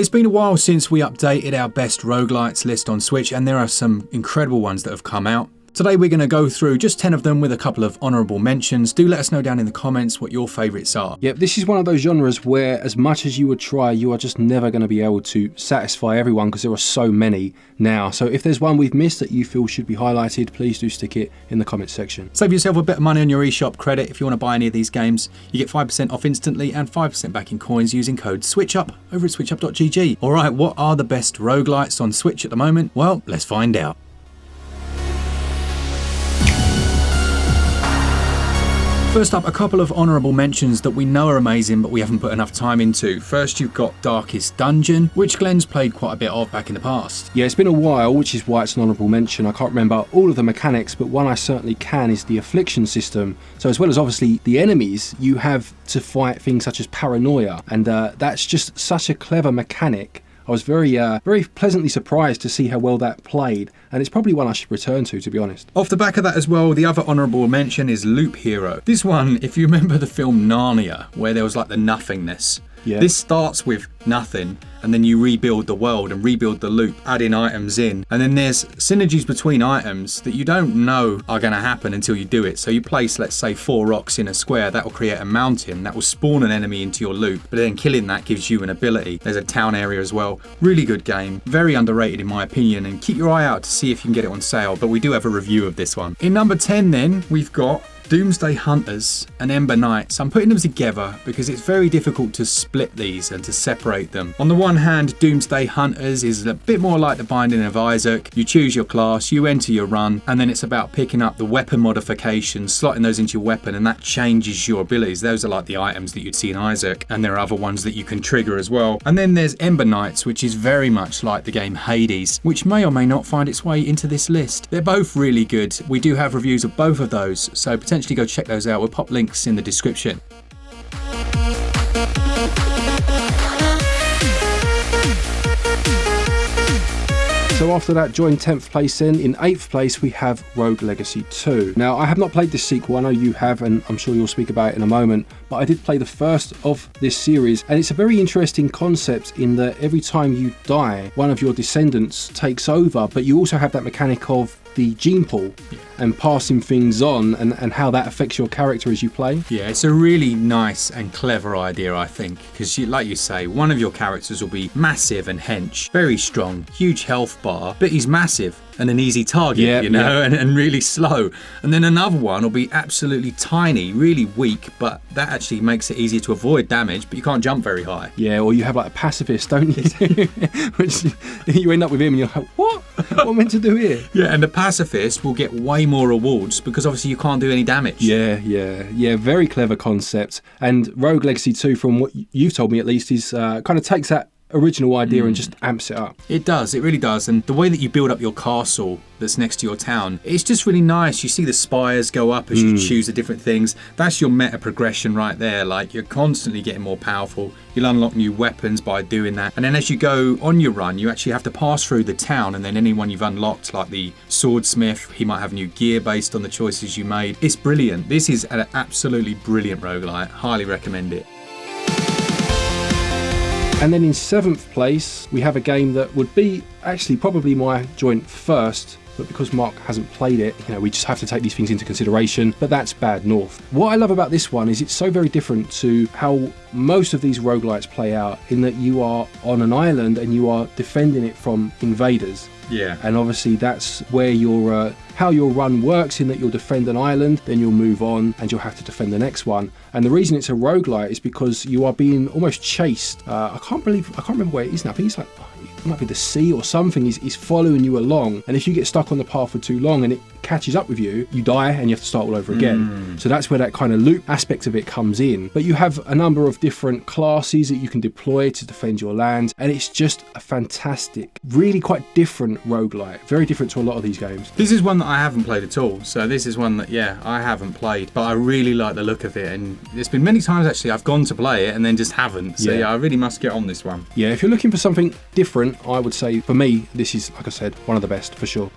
It's been a while since we updated our best roguelites list on Switch, and there are some incredible ones that have come out. Today we're going to go through just 10 of them with a couple of honourable mentions. Do let us know down in the comments what your favourites are. Yep, this is one of those genres where as much as you would try, you are just never going to be able to satisfy everyone because there are so many now. So if there's one we've missed that you feel should be highlighted, please do stick it in the comments section. Save yourself a bit of money on your eShop credit if you want to buy any of these games. You get 5% off instantly and 5% back in coins using code SwitchUp over at switchup.gg. Alright, what are the best roguelites on Switch at the moment? Well, let's find out. First up, a couple of honourable mentions that we know are amazing but we haven't put enough time into. First, you've got Darkest Dungeon, which Glen's played quite a bit of back in the past. Yeah, it's been a while, which is why it's an honourable mention. I can't remember all of the mechanics, but one I certainly can is the affliction system. So as well as obviously the enemies, you have to fight things such as paranoia, and that's just such a clever mechanic. I was very pleasantly surprised to see how well that played, and it's probably one I should return to be honest. Off the back of that as well, the other honourable mention is Loop Hero. This one, if you remember the film Narnia, where there was like the nothingness, this starts with nothing, and then you rebuild the world and rebuild the loop, adding items in, and then there's synergies between items that you don't know are going to happen until you do it. So you place, let's say, 4 rocks in a square, that will create a mountain, that will spawn an enemy into your loop, but then killing that gives you an ability. There's a town area as well. Really good game, very underrated in my opinion, and keep your eye out to see if you can get it on sale, but we do have a review of this one. In number 10 then, we've got Doomsday Hunters and Ember Knights. I'm putting them together because it's very difficult to split these and to separate them. On the one hand, Doomsday Hunters is a bit more like the Binding of Isaac. You choose your class, you enter your run, and then it's about picking up the weapon modifications, slotting those into your weapon, and that changes your abilities. Those are like the items that you'd see in Isaac, and there are other ones that you can trigger as well. And then there's Ember Knights, which is very much like the game Hades, which may or may not find its way into this list. They're both really good. We do have reviews of both of those, so potentially go check those out. We'll pop links in the description. So after that, join 10th place then. In 8th place, we have Rogue Legacy 2. Now, I have not played this sequel. I know you have, and I'm sure you'll speak about it in a moment, but I did play the first of this series, and it's a very interesting concept in that every time you die, one of your descendants takes over, but you also have that mechanic of the gene pool and passing things on, and how that affects your character as you play. Yeah, it's a really nice and clever idea, I think, because like you say, one of your characters will be massive and hench, very strong, huge health bar, but he's massive and an easy target, and really slow. And then another one will be absolutely tiny, really weak, but that actually makes it easier to avoid damage, but you can't jump very high. Yeah, or you have like a pacifist, don't you? Which you end up with him and you're like, what? What am I meant to do here? Yeah, and the pacifist will get way more rewards because obviously you can't do any damage. Yeah, very clever concept. And Rogue Legacy 2, from what you've told me at least, is kind of takes that original idea and just amps it up. It does, it really does. And the way that you build up your castle that's next to your town, it's just really nice. You see the spires go up as you choose the different things. That's your meta progression right there. Like, you're constantly getting more powerful. You'll unlock new weapons by doing that. And then as you go on your run, you actually have to pass through the town, and then anyone you've unlocked, like the swordsmith, he might have new gear based on the choices you made. It's brilliant. This is an absolutely brilliant roguelite. Highly recommend it. And then in 7th place, we have a game that would be actually probably my joint first, but because Mark hasn't played it, we just have to take these things into consideration, but that's Bad North. What I love about this one is it's so very different to how most of these roguelites play out, in that you are on an island and you are defending it from invaders. Yeah. And obviously that's where your how your run works, in that you'll defend an island, then you'll move on and you'll have to defend the next one. And the reason it's a roguelite is because you are being almost chased. I can't remember where it is now. I think it's like, it might be the sea or something is following you along, and if you get stuck on the path for too long and it catches up with you, you die and you have to start all over again. So that's where that kind of loop aspect of it comes in. But you have a number of different classes that you can deploy to defend your land, and it's just a fantastic, really quite different roguelite. Very different to a lot of these games. This is one that I haven't played at all, so this is one that, I haven't played, but I really like the look of it, and it's been many times actually I've gone to play it and then just haven't. So I really must get on this one. Yeah, if you're looking for something different, I would say for me, this is, like I said, one of the best for sure.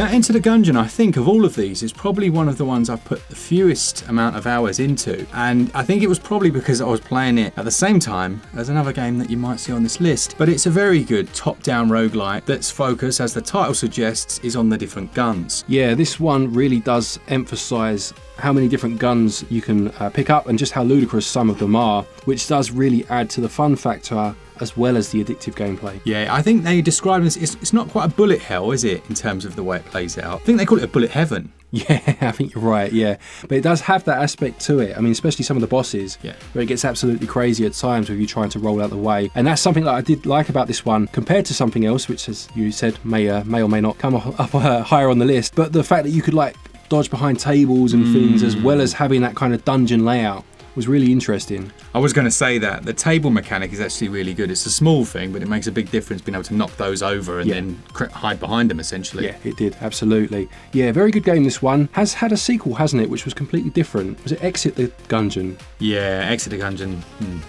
Now, Enter the Gungeon, I think of all of these, is probably one of the ones I've put the fewest amount of hours into. And I think it was probably because I was playing it at the same time as another game that you might see on this list. But it's a very good top-down roguelike that's focused, as the title suggests, is on the different guns. Yeah, this one really does emphasise how many different guns you can pick up and just how ludicrous some of them are, which does really add to the fun factor as well as the addictive gameplay. Yeah, I think they describe this, it's not quite a bullet hell, is it, in terms of the way it plays out? I think they call it a bullet heaven. Yeah, I think you're right, yeah. But it does have that aspect to it. I mean, especially some of the bosses, where it ggets absolutely crazy at times with you trying to roll out the way. And that's something that I did like about this one, compared to something else, which, as you said, may or may not come up higher on the list. But the fact that you could, like, dodge behind tables and things, as well as having that kind of dungeon layout, was really interesting. I was going to say that the table mechanic is actually really good. It's a small thing, but it makes a big difference being able to knock those over and then hide behind them, essentially. Yeah, it did, absolutely. Yeah, very good game, this one. Has had a sequel, hasn't it, which was completely different. Was it Exit the Gungeon? Yeah, Exit the Gungeon,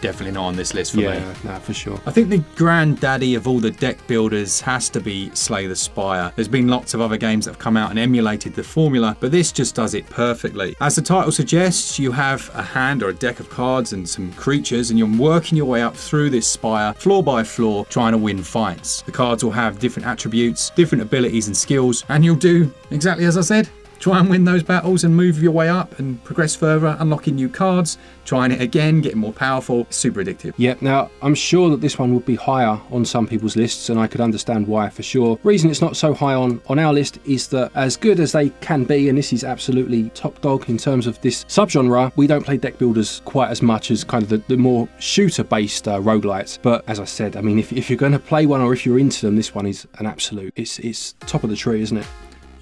definitely not on this list for me. Yeah, no, for sure. I think the granddaddy of all the deck builders has to be Slay the Spire. There's been lots of other games that have come out and emulated the formula, but this just does it perfectly. As the title suggests, you have a hand or a deck of cards and some creatures, and you're working your way up through this spire, floor by floor, trying to win fights. The cards will have different attributes, different abilities and skills, and you'll do exactly as I said. Try and win those battles and move your way up and progress further, unlocking new cards, trying it again, getting more powerful. It's super addictive. Yeah, now I'm sure that this one would be higher on some people's lists, and I could understand why for sure. The reason it's not so high on our list is that, as good as they can be, and this is absolutely top dog in terms of this subgenre, we don't play deck builders quite as much as kind of the more shooter-based roguelites. But as I said, I mean, if you're going to play one, or if you're into them, this one is an absolute, it's top of the tree, isn't it?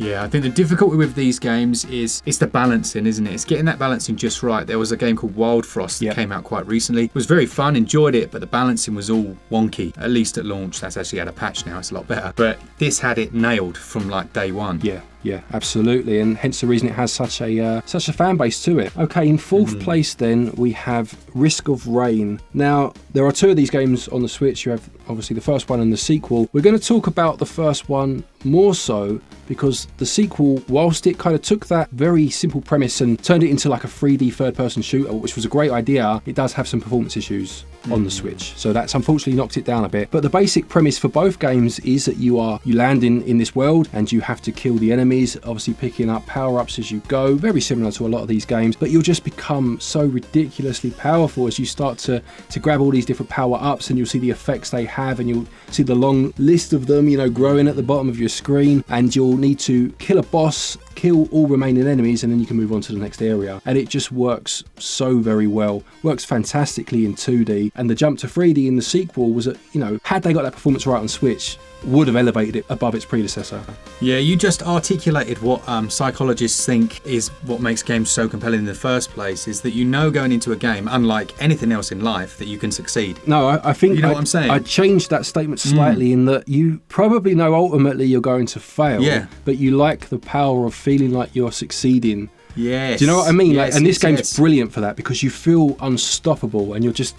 Yeah, I think the difficulty with these games is it's the balancing, isn't it? It's getting that balancing just right. There was a game called Wild Frost that came out quite recently. It was very fun, enjoyed it, but the balancing was all wonky, at least at launch. That's actually had a patch now, it's a lot better. But this had it nailed from like day one. Yeah, absolutely, and hence the reason it has such a fan base to it. Okay, in fourth place then we have Risk of Rain. Now, there are two of these games on the Switch. You have obviously the first one and the sequel. We're going to talk about the first one more so because the sequel, whilst it kind of took that very simple premise and turned it into like a 3D third-person shooter, which was a great idea, it does have some performance issues on the Switch, so that's unfortunately knocked it down a bit. But the basic premise for both games is that you land in this world and you have to kill the enemies, obviously picking up power-ups as you go, very similar to a lot of these games, but you'll just become so ridiculously powerful as you start to grab all these different power-ups, and you'll see the effects they have, and you'll see the long list of them, you know, growing at the bottom of your screen, and you'll need to kill a boss, kill all remaining enemies, and then you can move on to the next area. And it just works so very well. Works fantastically in 2D, and the jump to 3D in the sequel was, you know, had they got that performance right on Switch, would have elevated it above its predecessor. Yeah, you just articulated what psychologists think is what makes games so compelling in the first place, is that you know going into a game, unlike anything else in life, that you can succeed. No, I think you know what I'm saying? I changed that statement slightly in that you probably know ultimately you're going to fail, but you like the power of feeling like you're succeeding. Yes. Do you know what I mean? Yes, and this game's brilliant for that, because you feel unstoppable and you're just,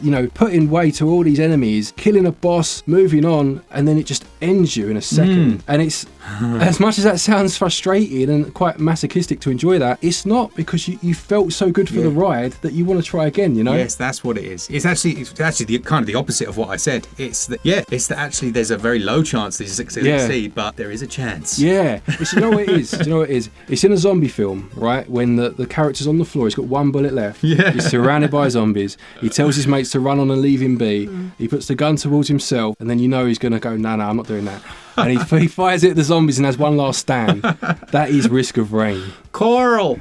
you know, putting way to all these enemies, killing a boss, moving on, and then it just ends you in a second. And it's, as much as that sounds frustrating and quite masochistic to enjoy that, it's not, because you felt so good for the ride that you want to try again, you know? Yes, that's what it is. It's actually the kind of the opposite of what I said. It's that actually there's a very low chance that you succeed, but there is a chance. Yeah. You know what it is? Do you know what it is? It's in a zombie film, right? When the character's on the floor, he's got one bullet left. Yeah. He's surrounded by zombies. He tells his mates to run on and leave him be. He puts the gun towards himself, and then you know he's going to go, no, I'm not doing that. And he fires it at the zombies and has one last stand. That is Risk of Rain. Coral!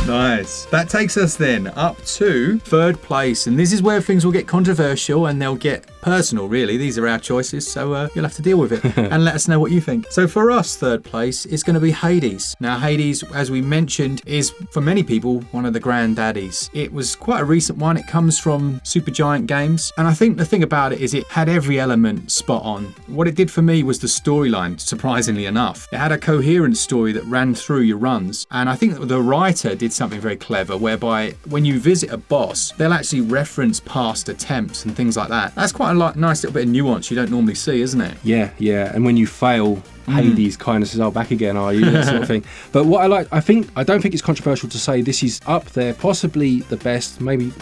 Nice. That takes us then up to third place, and this is where things will get controversial and they'll get personal, really. These are our choices, so you'll have to deal with it and let us know what you think. So for us, third place is going to be Hades. Now, Hades, as we mentioned, is for many people one of the granddaddies. It was quite a recent one. It comes from Supergiant Games, and I think the thing about it is it had every element spot on. What it did for me was the storyline, surprisingly enough. It had a coherent story that ran through your runs, and I think that the writer did something very clever, whereby when you visit a boss, they'll actually reference past attempts and things like that. That's quite a nice little bit of nuance you don't normally see, isn't it? Yeah, and when you fail, Hades kind of says, "Oh, back again, are you?" That sort of thing. But what I like, I don't think it's controversial to say this is up there, possibly the best, maybe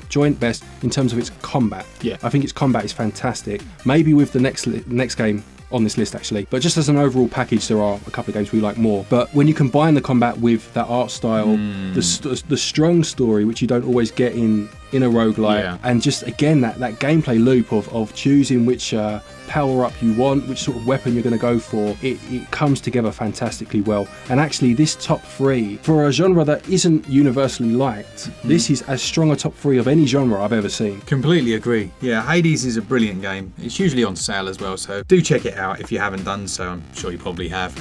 joint best in terms of its combat. Yeah, I think its combat is fantastic. Maybe with the next game on this list actually, but just as an overall package, there are a couple of games we like more. But when you combine the combat with that art style, the strong story, which you don't always get in a roguelike, and just again that gameplay loop of choosing which power up you want, which sort of weapon you're going to go for, it comes together fantastically well. And actually this top 3 for a genre that isn't universally liked, this is as strong a top 3 of any genre I've ever seen. Completely agree. Yeah, Hades is a brilliant game. It's usually on sale as well, so do check it out if you haven't done so. I'm sure you probably have.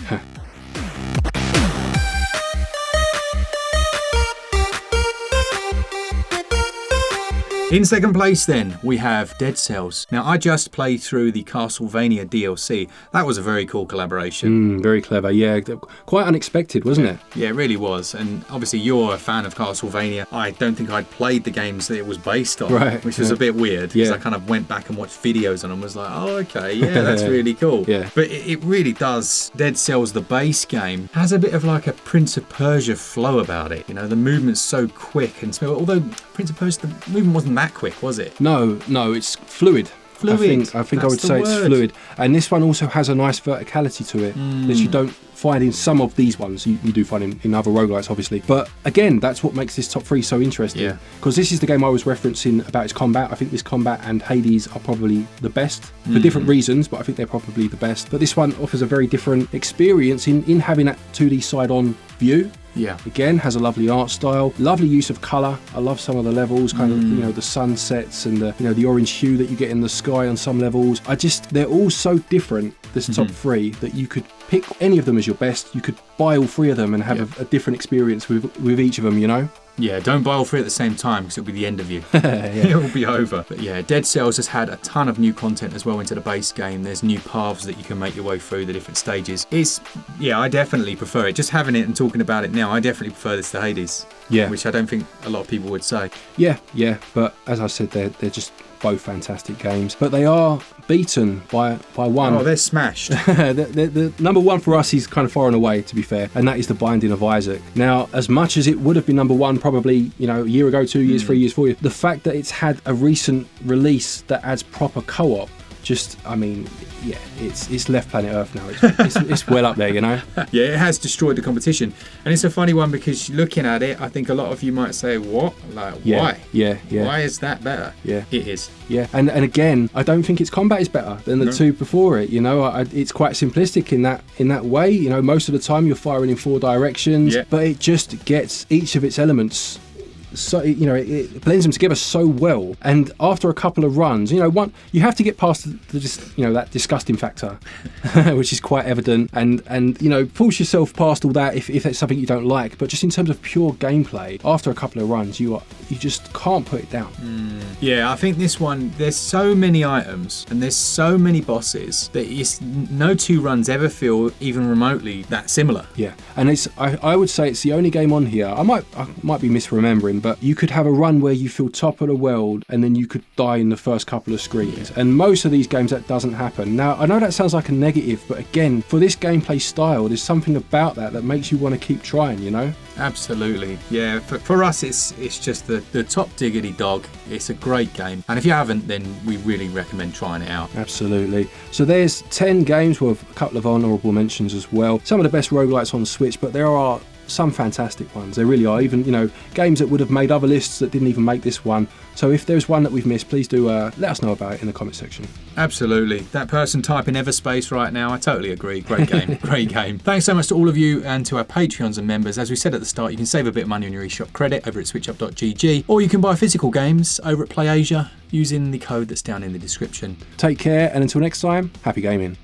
In second place then, we have Dead Cells. Now, I just played through the Castlevania DLC. That was a very cool collaboration. Very clever, yeah. Quite unexpected, wasn't it? Yeah, it really was. And obviously you're a fan of Castlevania. I don't think I'd played the games that it was based on, which was a bit weird, because I kind of went back and watched videos on them and was like, oh, okay, yeah, that's really cool. Yeah. But it really does. Dead Cells, the base game, has a bit of like a Prince of Persia flow about it. The movement's so quick and smooth. Although Prince of Persia, the movement wasn't that quick, was it? No, it's fluid. I think I would say it's fluid. And this one also has a nice verticality to it that you don't find in some of these ones. You do find in other roguelikes, obviously. But again, that's what makes this top 3 so interesting. Yeah. Because this is the game I was referencing about its combat. I think this combat and Hades are probably the best for different reasons, but I think they're probably the best. But this one offers a very different experience in having that 2D side-on view. Yeah. Again, has a lovely art style, lovely use of colour. I love some of the levels, kind of, the sunsets and the orange hue that you get in the sky on some levels. They're all so different, this top 3, that you could pick any of them as your best. You could buy all 3 of them and have a different experience with each of them, Yeah, don't buy all 3 at the same time because it'll be the end of you. It'll be over. But yeah, Dead Cells has had a ton of new content as well into the base game. There's new paths that you can make your way through the different stages. I definitely prefer it. Just having it and talking about it now, I definitely prefer this to Hades. Yeah. Which I don't think a lot of people would say. Yeah. But as I said, they're just both fantastic games. But they are beaten by one. Oh, they're smashed. the number 1 for us is kind of far and away, to be fair, and that is The Binding of Isaac. Now, as much as it would have been number 1 probably, a year ago, 2 years, 3 years, 4 years, the fact that it's had a recent release that adds proper co-op, it's left planet Earth now. It's well up there, Yeah, it has destroyed the competition. And it's a funny one because looking at it, I think a lot of you might say, what? Like, why? Yeah. Why is that better? Yeah. It is. Yeah, and again, I don't think its combat is better than the 2 before it. It's quite simplistic in that way. Most of the time you're firing in 4 directions, but it just gets each of its elements. So it blends them together so well, and after a couple of runs, you have to get past that disgusting factor, which is quite evident, and force yourself past all that if it's something you don't like. But just in terms of pure gameplay, after a couple of runs, you just can't put it down. Yeah, I think this one, there's so many items and there's so many bosses that no 2 runs ever feel even remotely that similar. Yeah, and I would say it's the only game on here. I might be misremembering, but you could have a run where you feel top of the world and then you could die in the first couple of screens. And most of these games that doesn't happen. Now, I know that sounds like a negative, but again, for this gameplay style, there's something about that makes you want to keep trying, Absolutely. Yeah, for us, it's just the top diggity dog. It's a great game. And if you haven't, then we really recommend trying it out. Absolutely. So there's 10 games with a couple of honourable mentions as well. Some of the best roguelikes on Switch, but there are some fantastic ones. There really are. Even, you know, games that would have made other lists that didn't even make this one. So if there's one that we've missed, please do let us know about it in the comment section. Absolutely. That person typing Everspace right now, I totally agree. Great game. Great game. Thanks so much to all of you and to our Patreons and members. As we said at the start, you can save a bit of money on your eShop credit over at switchup.gg, or you can buy physical games over at PlayAsia using the code that's down in the description. Take care, and until next time, happy gaming.